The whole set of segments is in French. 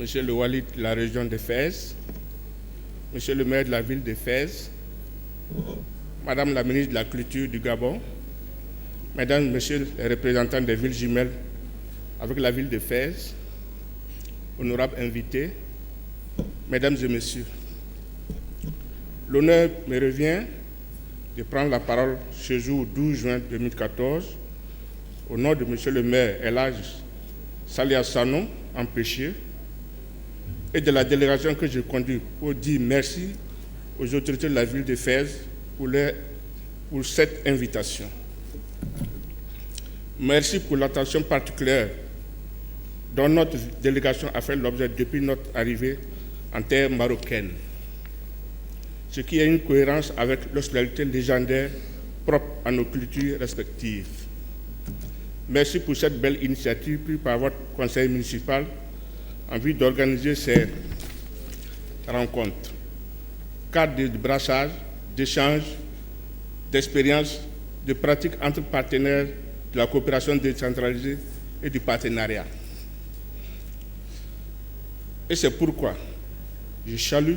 Monsieur le Walid de la région de Fès, Monsieur le maire de la ville de Fès, Madame la ministre de la Culture du Gabon, Mesdames et Messieurs les représentants des villes jumelles avec la ville de Fès, honorables invités, Mesdames et Messieurs, l'honneur me revient de prendre la parole ce jour 12 juin 2014 au nom de Monsieur le maire El Hadj Saliha Sanou, empêché, et de la délégation que je conduis pour dire merci aux autorités de la ville de Fès pour cette invitation. Merci pour l'attention particulière dont notre délégation a fait l'objet depuis notre arrivée en terre marocaine, ce qui est une cohérence avec l'hospitalité légendaire propre à nos cultures respectives. Merci pour cette belle initiative prise par votre conseil municipal en vue d'organiser ces rencontres, cadre de brassage, d'échanges, d'expériences, de pratiques entre partenaires de la coopération décentralisée et du partenariat. Et c'est pourquoi je salue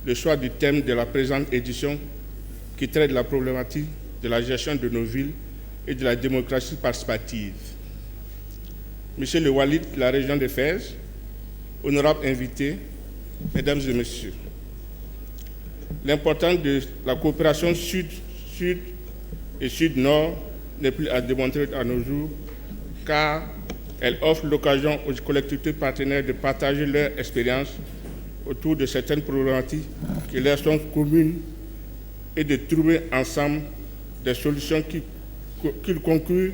le choix du thème de la présente édition qui traite de la problématique de la gestion de nos villes et de la démocratie participative. Monsieur le Walid de la région de Fès, honorables invités, Mesdames et Messieurs, l'importance de la coopération sud-sud et sud-nord n'est plus à démontrer à nos jours, car elle offre l'occasion aux collectivités partenaires de partager leur expérience autour de certaines problématiques qui leur sont communes et de trouver ensemble des solutions qui concourent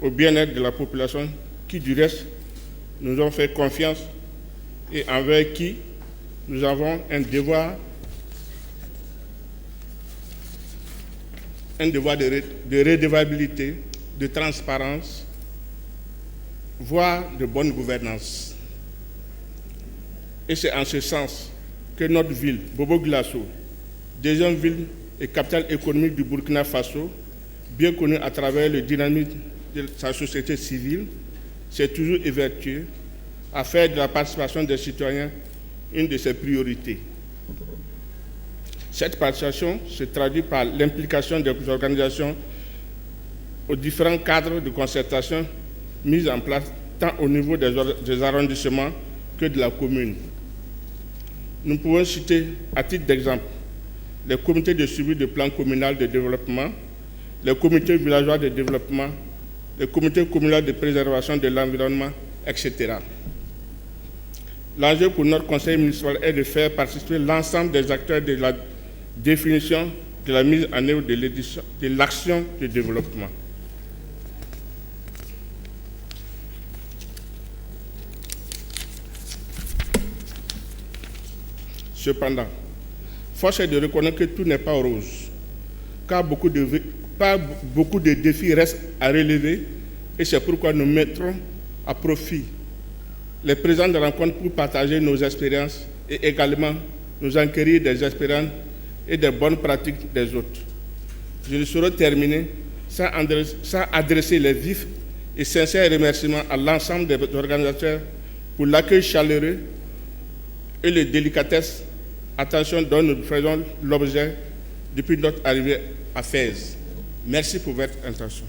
au bien-être de la population qui, du reste, nous ont fait confiance et envers qui nous avons un devoir de redevabilité, de transparence, voire de bonne gouvernance. Et c'est en ce sens que notre ville, Bobo-Dioulasso, deuxième ville et capitale économique du Burkina Faso, bien connue à travers le dynamisme de sa société civile, s'est toujours évertuée à faire de la participation des citoyens une de ses priorités. Cette participation se traduit par l'implication des organisations aux différents cadres de concertation mis en place tant au niveau des arrondissements que de la commune. Nous pouvons citer à titre d'exemple les comités de suivi du plan communal de développement, les comités villageois de développement, les comités communaux de préservation de l'environnement, etc. L'enjeu pour notre conseil municipal est de faire participer l'ensemble des acteurs de la définition de la mise en œuvre de l'action de développement. Cependant, force est de reconnaître que tout n'est pas rose, car beaucoup de défis restent à relever, et c'est pourquoi nous mettrons à profit les présentes rencontres pour partager nos expériences et également nous enquérir des expériences et des bonnes pratiques des autres. Je ne saurais terminer sans adresser les vifs et sincères remerciements à l'ensemble des organisateurs pour l'accueil chaleureux et les délicatesses, attention dont nous faisons l'objet depuis notre arrivée à Fès. Merci pour votre attention.